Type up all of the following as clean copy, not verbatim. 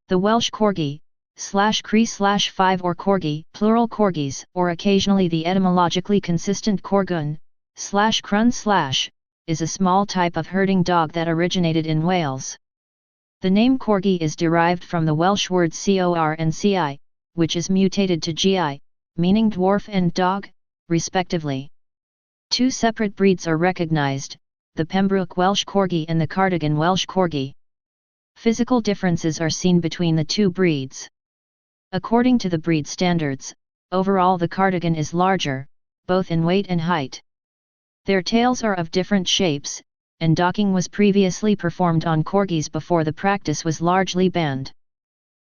The Welsh Corgi, /Cree/5 or Corgi, plural Corgis, or occasionally the etymologically consistent Corgwn, /crun/, is a small type of herding dog that originated in Wales. The name Corgi is derived from the Welsh words cor and ci, which is mutated to gi, meaning dwarf and dog, respectively. Two separate breeds are recognized, the Pembroke Welsh Corgi and the Cardigan Welsh Corgi. Physical differences are seen between the two breeds. According to the breed standards, overall the Cardigan is larger, both in weight and height. Their tails are of different shapes, and docking was previously performed on Corgis before the practice was largely banned.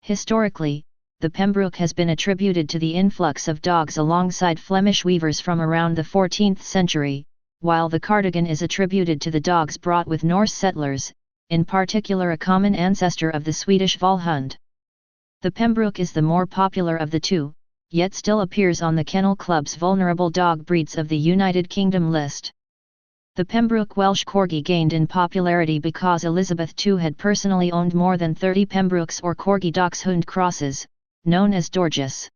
Historically, the Pembroke has been attributed to the influx of dogs alongside Flemish weavers from around the 14th century, while the Cardigan is attributed to the dogs brought with Norse settlers, in particular a common ancestor of the Swedish Vallhund. The Pembroke is the more popular of the two, yet still appears on the Kennel Club's vulnerable dog breeds of the United Kingdom list. The Pembroke Welsh Corgi gained in popularity because Elizabeth II had personally owned more than 30 Pembrokes or Corgi Dachshund crosses, known as Dorges.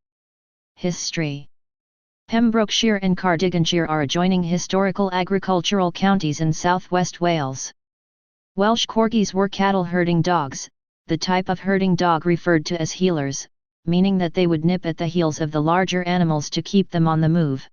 History. Pembrokeshire and Cardiganshire are adjoining historical agricultural counties in southwest Wales. Welsh Corgis were cattle-herding dogs, the type of herding dog referred to as heelers, meaning that they would nip at the heels of the larger animals to keep them on the move.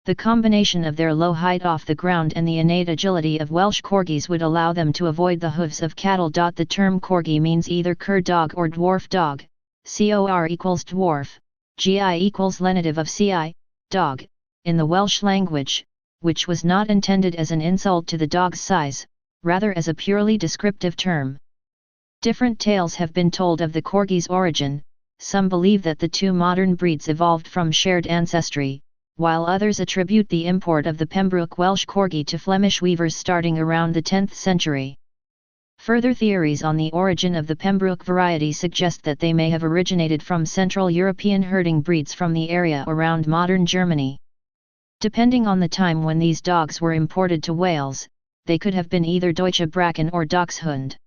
The combination of their low height off the ground and the innate agility of Welsh Corgis would allow them to avoid the hooves of cattle. The term Corgi means either cur dog or dwarf dog, cor equals dwarf, gi equals lenitive of ci, dog, in the Welsh language, which was not intended as an insult to the dog's size, rather as a purely descriptive term. Different tales have been told of the Corgi's origin. Some believe that the two modern breeds evolved from shared ancestry, while others attribute the import of the Pembroke Welsh Corgi to Flemish weavers starting around the 10th century. Further theories on the origin of the Pembroke variety suggest that they may have originated from Central European herding breeds from the area around modern Germany. Depending on the time when these dogs were imported to Wales, they could have been either Deutsche Bracken or Dachshund.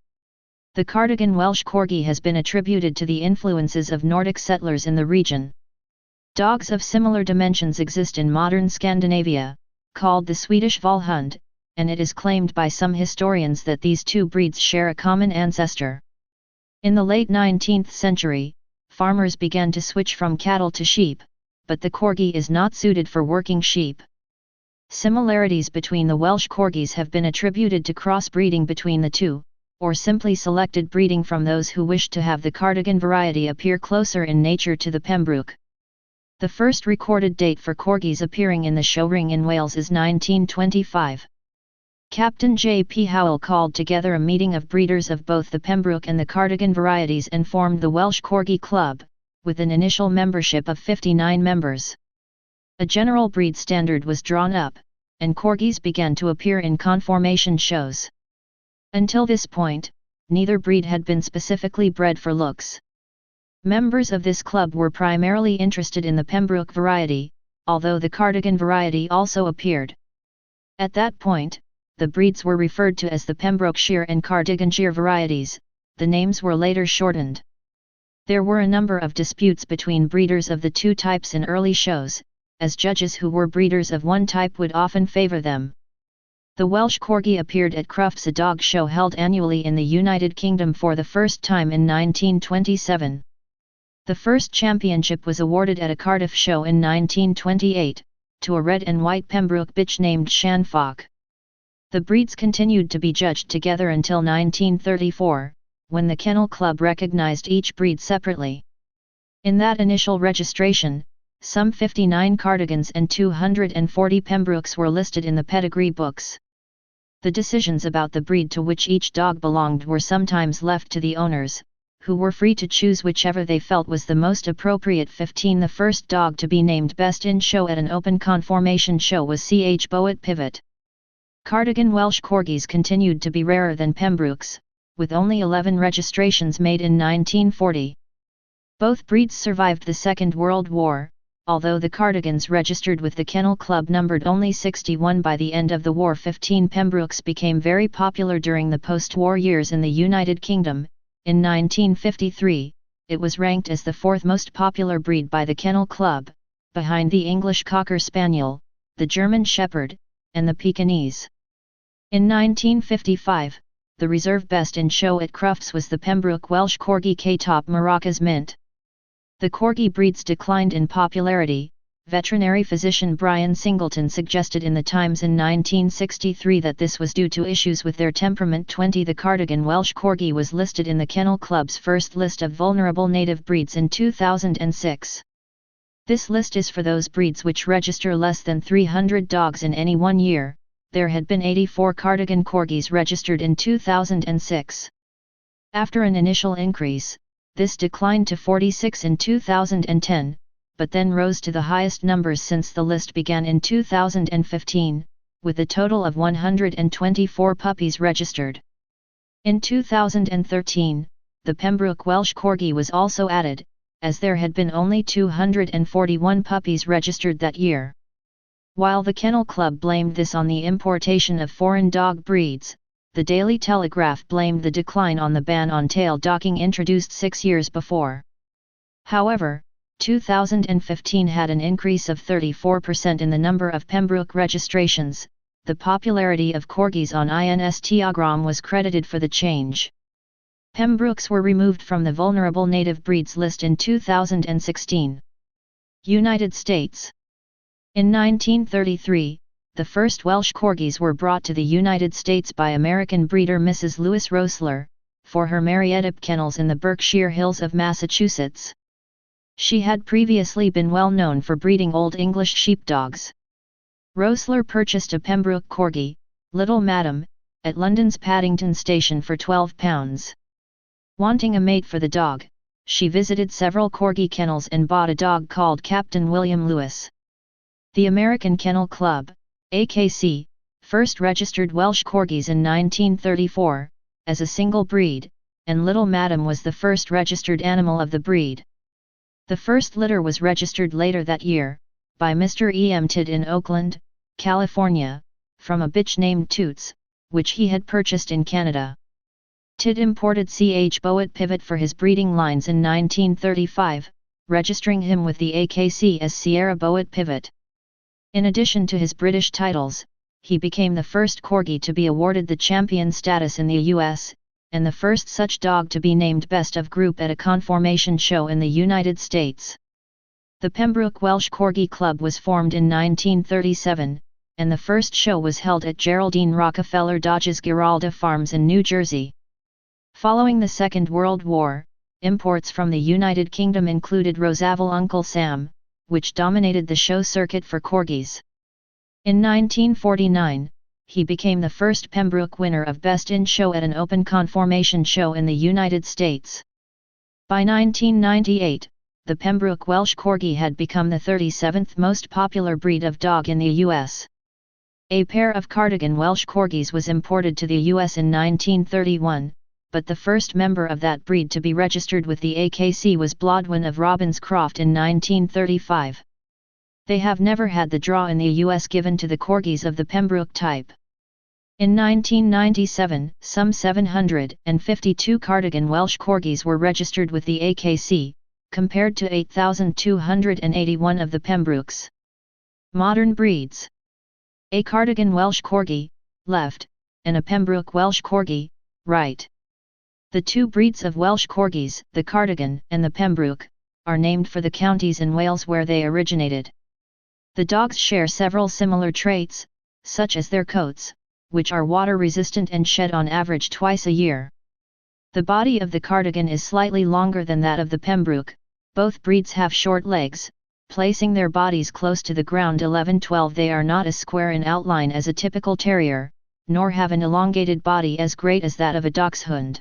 The Cardigan Welsh Corgi has been attributed to the influences of Nordic settlers in the region. Dogs of similar dimensions exist in modern Scandinavia, called the Swedish Vallhund, and it is claimed by some historians that these two breeds share a common ancestor. In the late 19th century, farmers began to switch from cattle to sheep, but the Corgi is not suited for working sheep. Similarities between the Welsh Corgis have been attributed to crossbreeding between the two, or simply selected breeding from those who wished to have the Cardigan variety appear closer in nature to the Pembroke. The first recorded date for Corgis appearing in the show ring in Wales is 1925. Captain J. P. Howell called together a meeting of breeders of both the Pembroke and the Cardigan varieties and formed the Welsh Corgi Club, with an initial membership of 59 members. A general breed standard was drawn up, and Corgis began to appear in conformation shows. Until this point, neither breed had been specifically bred for looks. Members of this club were primarily interested in the Pembroke variety, although the Cardigan variety also appeared. At that point, the breeds were referred to as the Pembrokeshire and Cardiganshire varieties. The names were later shortened. There were a number of disputes between breeders of the two types in early shows, as judges who were breeders of one type would often favor them. The Welsh Corgi appeared at Crufts, a dog show held annually in the United Kingdom for the first time in 1927. The first championship was awarded at a Cardiff show in 1928, to a red and white Pembroke bitch named Shanfock. The breeds continued to be judged together until 1934, when the Kennel Club recognized each breed separately. In that initial registration, some 59 Cardigans and 240 Pembrokes were listed in the pedigree books. The decisions about the breed to which each dog belonged were sometimes left to the owners, who were free to choose whichever they felt was the most appropriate. 15 The first dog to be named Best in Show at an open conformation show was Ch. Boat Pivot. Cardigan Welsh Corgis continued to be rarer than Pembrokes, with only 11 registrations made in 1940. Both breeds survived the Second World War, although the Cardigans registered with the Kennel Club numbered only 61 by the end of the war. 15 Pembrokes became very popular during the post-war years in the United Kingdom, In 1953, it was ranked as the fourth most popular breed by the Kennel Club, behind the English Cocker Spaniel, the German Shepherd, and the Pekingese. In 1955, the reserve best in show at Crufts was the Pembroke Welsh Corgi K-top Maracas Mint. The Corgi breeds declined in popularity. Veterinary physician Brian Singleton suggested in the Times in 1963 that this was due to issues with their temperament. The Cardigan Welsh Corgi was listed in the Kennel Club's first list of vulnerable native breeds in 2006. This list is for those breeds which register less than 300 dogs in any 1 year. There had been 84 Cardigan Corgis registered in 2006. After an initial increase, this declined to 46 in 2010. But then rose to the highest numbers since the list began in 2015, with a total of 124 puppies registered. In 2013, the Pembroke Welsh Corgi was also added, as there had been only 241 puppies registered that year. While the Kennel Club blamed this on the importation of foreign dog breeds, the Daily Telegraph blamed the decline on the ban on tail docking introduced 6 years before. However, 2015 had an increase of 34% in the number of Pembroke registrations. The popularity of Corgis on Instagram was credited for the change. Pembrokes were removed from the vulnerable native breeds list in 2016. United States. In 1933, the first Welsh Corgis were brought to the United States by American breeder Mrs. Louis Roessler, for her Marietta kennels in the Berkshire Hills of Massachusetts. She had previously been well known for breeding Old English sheepdogs. Roessler purchased a Pembroke Corgi, Little Madam, at London's Paddington Station for £12. Wanting a mate for the dog, she visited several Corgi kennels and bought a dog called Captain William Lewis. The American Kennel Club, AKC, first registered Welsh Corgis in 1934, as a single breed, and Little Madam was the first registered animal of the breed. The first litter was registered later that year, by Mr. E.M. Tidd in Oakland, California, from a bitch named Toots, which he had purchased in Canada. Tidd imported C.H. Boat Pivot for his breeding lines in 1935, registering him with the AKC as Sierra Boat Pivot. In addition to his British titles, he became the first Corgi to be awarded the champion status in the US, and the first such dog to be named Best of Group at a conformation show in the United States. The Pembroke Welsh Corgi Club was formed in 1937, and the first show was held at Geraldine Rockefeller Dodge's Giralda Farms in New Jersey. Following the Second World War, imports from the United Kingdom included Roosevelt Uncle Sam, which dominated the show circuit for Corgis. In 1949, he became the first Pembroke winner of Best in Show at an open conformation show in the United States. By 1998, the Pembroke Welsh Corgi had become the 37th most popular breed of dog in the U.S. A pair of Cardigan Welsh Corgis was imported to the U.S. in 1931, but the first member of that breed to be registered with the AKC was Blodwyn of Robinscroft in 1935. They have never had the draw in the U.S. given to the Corgis of the Pembroke type. In 1997, some 752 Cardigan Welsh Corgis were registered with the AKC, compared to 8,281 of the Pembrokes. Modern breeds: a Cardigan Welsh Corgi, left, and a Pembroke Welsh Corgi, right. The two breeds of Welsh Corgis, the Cardigan and the Pembroke, are named for the counties in Wales where they originated. The dogs share several similar traits, such as their coats, which are water-resistant and shed on average twice a year. The body of the Cardigan is slightly longer than that of the Pembroke. Both breeds have short legs, placing their bodies close to the ground. 11-12 They are not as square in outline as a typical terrier, nor have an elongated body as great as that of a dachshund.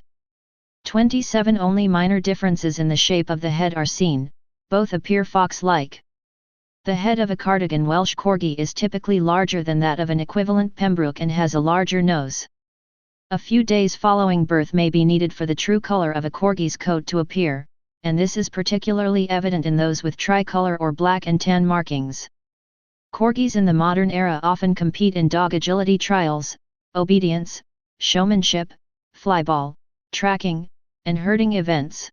27 Only minor differences in the shape of the head are seen, both appear fox-like. The head of a Cardigan Welsh Corgi is typically larger than that of an equivalent Pembroke and has a larger nose. A few days following birth may be needed for the true color of a Corgi's coat to appear, and this is particularly evident in those with tricolor or black and tan markings. Corgis in the modern era often compete in dog agility trials, obedience, showmanship, flyball, tracking, and herding events.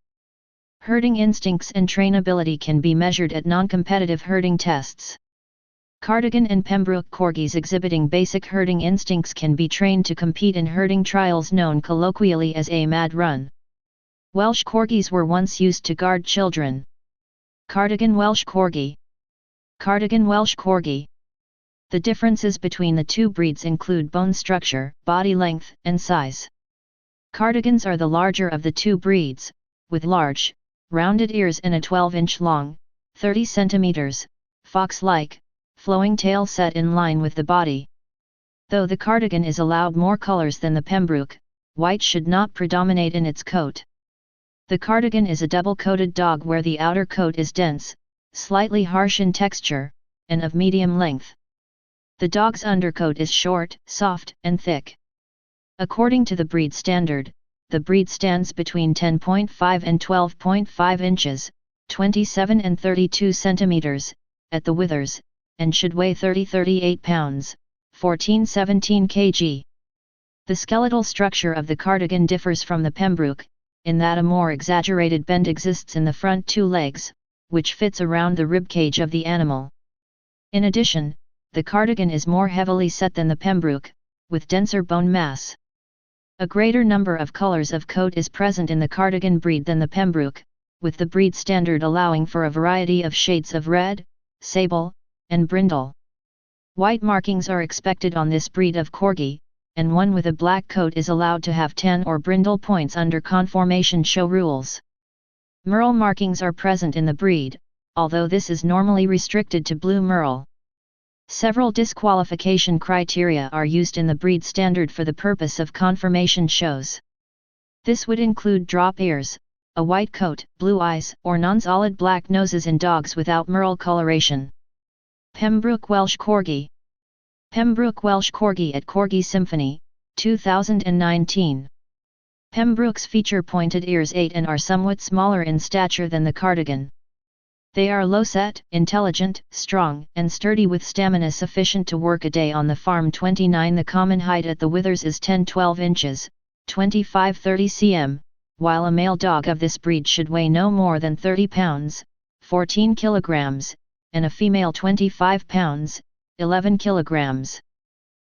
Herding instincts and trainability can be measured at non-competitive herding tests. Cardigan and Pembroke Corgis exhibiting basic herding instincts can be trained to compete in herding trials known colloquially as a mad run. Welsh Corgis were once used to guard children. Cardigan Welsh Corgi. Cardigan Welsh Corgi. The differences between the two breeds include bone structure, body length, and size. Cardigans are the larger of the two breeds, with large, rounded ears and a 12-inch long, 30 cm, fox-like, flowing tail set in line with the body. Though the Cardigan is allowed more colors than the Pembroke, white should not predominate in its coat. The Cardigan is a double-coated dog where the outer coat is dense, slightly harsh in texture, and of medium length. The dog's undercoat is short, soft, and thick. According to the breed standard, the breed stands between 10.5 and 12.5 inches, 27 and 32 centimeters, at the withers, and should weigh 30-38 pounds, 14-17 kg. The skeletal structure of the Cardigan differs from the Pembroke, in that a more exaggerated bend exists in the front two legs, which fits around the ribcage of the animal. In addition, the Cardigan is more heavily set than the Pembroke, with denser bone mass. A greater number of colors of coat is present in the Cardigan breed than the Pembroke, with the breed standard allowing for a variety of shades of red, sable, and brindle. White markings are expected on this breed of Corgi, and one with a black coat is allowed to have tan or brindle points under conformation show rules. Merle markings are present in the breed, although this is normally restricted to blue merle. Several disqualification criteria are used in the breed standard for the purpose of conformation shows. This would include drop ears, a white coat, blue eyes, or non-solid black noses in dogs without merle coloration. Pembroke Welsh Corgi. Pembroke Welsh Corgi at Corgi Symphony, 2019. Pembrokes feature pointed ears 8 and are somewhat smaller in stature than the Cardigan. They are low-set, intelligent, strong, and sturdy with stamina sufficient to work a day on the farm. 29 The common height at the withers is 10-12 inches, 25-30 cm, while a male dog of this breed should weigh no more than 30 pounds, 14 kilograms, and a female 25 pounds, 11 kilograms.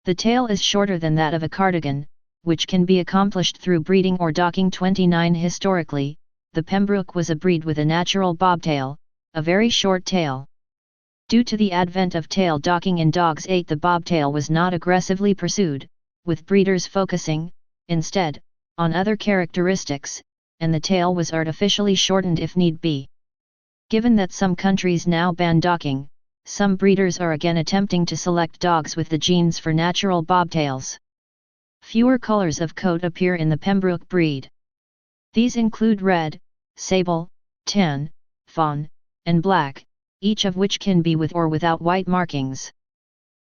The tail is shorter than that of a Cardigan, which can be accomplished through breeding or docking. 29 Historically, the Pembroke was a breed with a natural bobtail, a very short tail. Due to the advent of tail docking in dogs 8, the bobtail was not aggressively pursued, with breeders focusing, instead, on other characteristics, and the tail was artificially shortened if need be. Given that some countries now ban docking, some breeders are again attempting to select dogs with the genes for natural bobtails. Fewer colors of coat appear in the Pembroke breed. These include red, sable, tan, fawn, and black, each of which can be with or without white markings.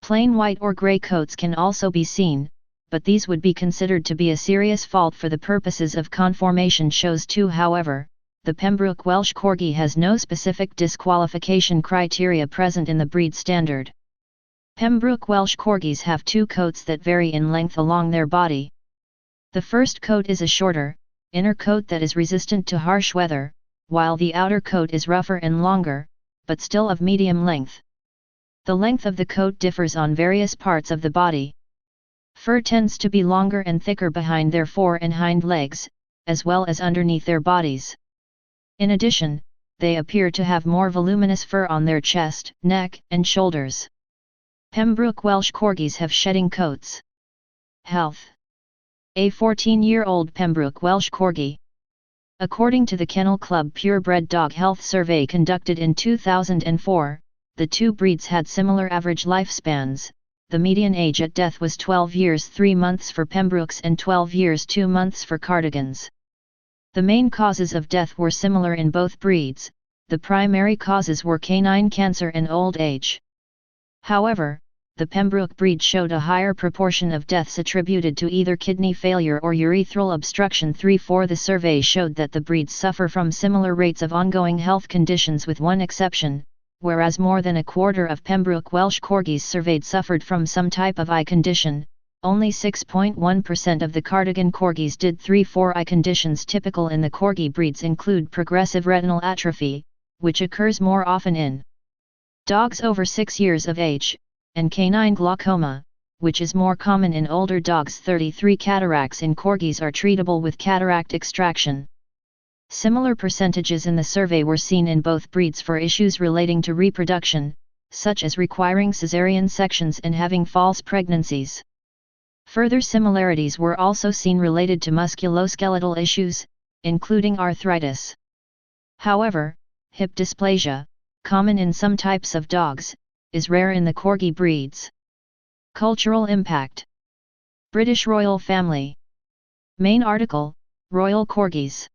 Plain white or grey coats can also be seen, but these would be considered to be a serious fault for the purposes of conformation shows too. However, the Pembroke Welsh Corgi has no specific disqualification criteria present in the breed standard. Pembroke Welsh Corgis have two coats that vary in length along their body. The first coat is a shorter, inner coat that is resistant to harsh weather, while the outer coat is rougher and longer, but still of medium length. The length of the coat differs on various parts of the body. Fur tends to be longer and thicker behind their fore and hind legs, as well as underneath their bodies. In addition, they appear to have more voluminous fur on their chest, neck, and shoulders. Pembroke Welsh Corgis have shedding coats. Health. A 14-year-old Pembroke Welsh Corgi. According to the Kennel Club Purebred Dog Health Survey conducted in 2004, the two breeds had similar average lifespans. The median age at death was 12 years 3 months for Pembrokes and 12 years 2 months for Cardigans. The main causes of death were similar in both breeds. The primary causes were canine cancer and old age. However, the Pembroke breed showed a higher proportion of deaths attributed to either kidney failure or urethral obstruction. 3-4 The survey showed that the breeds suffer from similar rates of ongoing health conditions with one exception, whereas more than a quarter of Pembroke Welsh Corgis surveyed suffered from some type of eye condition. only 6.1% of the Cardigan Corgis did 3-4 conditions typical in the Corgi breeds include progressive retinal atrophy, which occurs more often in dogs over 6 years of age, and canine glaucoma, which is more common in older dogs. 33 cataracts in Corgis are treatable with cataract extraction. Similar percentages in the survey were seen in both breeds for issues relating to reproduction, such as requiring cesarean sections and having false pregnancies. Further similarities were also seen related to musculoskeletal issues, including arthritis. However, hip dysplasia, common in some types of dogs, is rare in the Corgi breeds. Cultural impact. British royal family. Main article, Royal Corgis.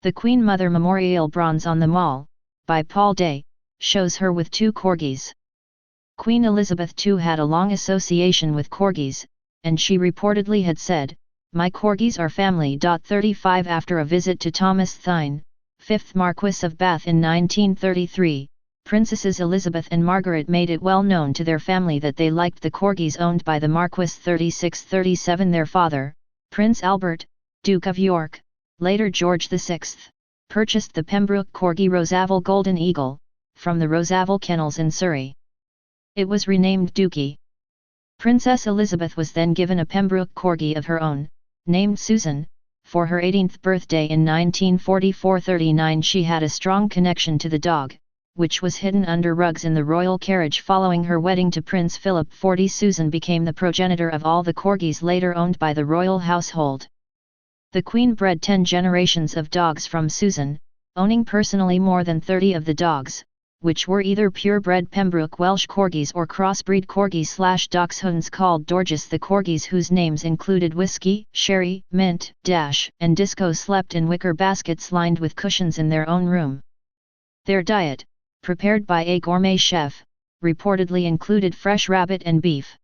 The Queen Mother Memorial Bronze on the Mall, by Paul Day, shows her with 2 Corgis. Queen Elizabeth II had a long association with Corgis, and she reportedly had said, "My Corgis are family." 35 After a visit to Thomas Thynne, 5th Marquess of Bath in 1933, Princesses Elizabeth and Margaret made it well known to their family that they liked the Corgis owned by the Marquis. 36-37 Their father, Prince Albert, Duke of York, later George VI, purchased the Pembroke Corgi Rosaval Golden Eagle, from the Rosaval Kennels in Surrey. It was renamed Dukey. Princess Elizabeth was then given a Pembroke Corgi of her own, named Susan, for her 18th birthday in 1944-39. She had a strong connection to the dog, which was hidden under rugs in the royal carriage following her wedding to Prince Philip. 40 Susan became the progenitor of all the Corgis later owned by the royal household. The Queen bred 10 generations of dogs from Susan, owning personally more than 30 of the dogs, which were either purebred Pembroke Welsh Corgis or crossbreed Corgis/Dachshunds called Dorges. The Corgis, whose names included Whiskey, Sherry, Mint, Dash, and Disco, slept in wicker baskets lined with cushions in their own room. Their diet, prepared by a gourmet chef, reportedly included fresh rabbit and beef.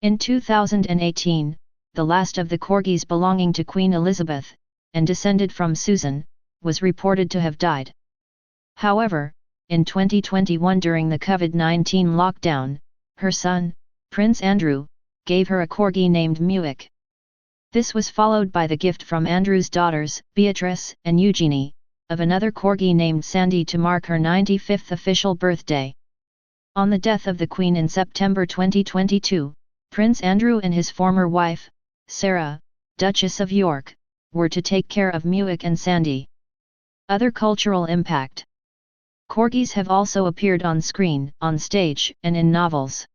In 2018, the last of the Corgis belonging to Queen Elizabeth, and descended from Susan, was reported to have died. However, in 2021 during the COVID-19 lockdown, her son, Prince Andrew, gave her a Corgi named Muick. This was followed by the gift from Andrew's daughters, Beatrice and Eugenie, of another Corgi named Sandy to mark her 95th official birthday. On the death of the Queen in September 2022, Prince Andrew and his former wife, Sarah, Duchess of York, were to take care of Muick and Sandy. Other cultural impact. Corgis have also appeared on screen, on stage, and in novels.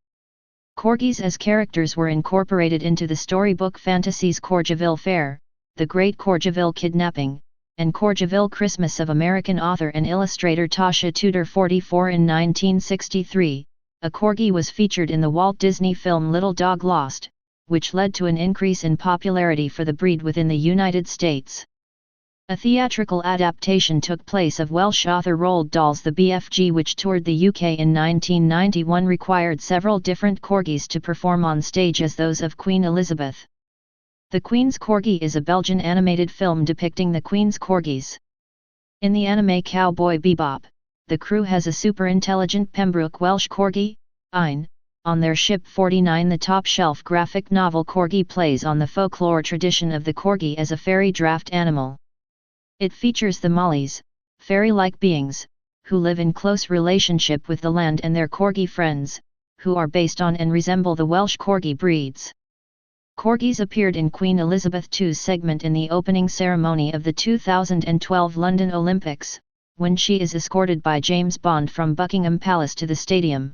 Corgis as characters were incorporated into the storybook fantasies Courgeville Fair, The Great Courgeville Kidnapping, and Courgeville Christmas of American author and illustrator Tasha Tudor. 44 In 1963, a Corgi was featured in the Walt Disney film Little Dog Lost, which led to an increase in popularity for the breed within the United States. A theatrical adaptation took place of Welsh author Roald Dahl's The BFG, which toured the UK in 1991. Required several different Corgis to perform on stage as those of Queen Elizabeth. The Queen's Corgi is a Belgian animated film depicting the Queen's Corgis. In the anime Cowboy Bebop, the crew has a super-intelligent Pembroke Welsh Corgi, Ein, on their ship 49. The top-shelf graphic novel Corgi plays on the folklore tradition of the Corgi as a fairy draft animal. It features the Mollies, fairy-like beings, who live in close relationship with the land, and their Corgi friends, who are based on and resemble the Welsh Corgi breeds. Corgis appeared in Queen Elizabeth II's segment in the opening ceremony of the 2012 London Olympics, when she is escorted by James Bond from Buckingham Palace to the stadium.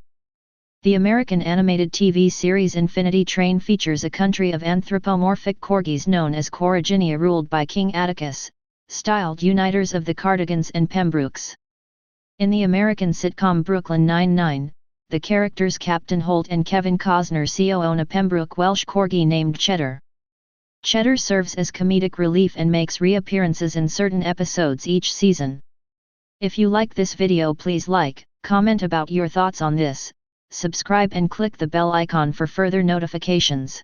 The American animated TV series Infinity Train features a country of anthropomorphic Corgis known as Corriginia ruled by King Atticus, styled uniters of the Cardigans and Pembrokes. In the American sitcom Brooklyn Nine-Nine, the characters Captain Holt and Kevin Costner own a Pembroke Welsh Corgi named Cheddar. Cheddar serves as comedic relief and makes reappearances in certain episodes each season. If you like this video, please like, comment about your thoughts on this, subscribe and click the bell icon for further notifications.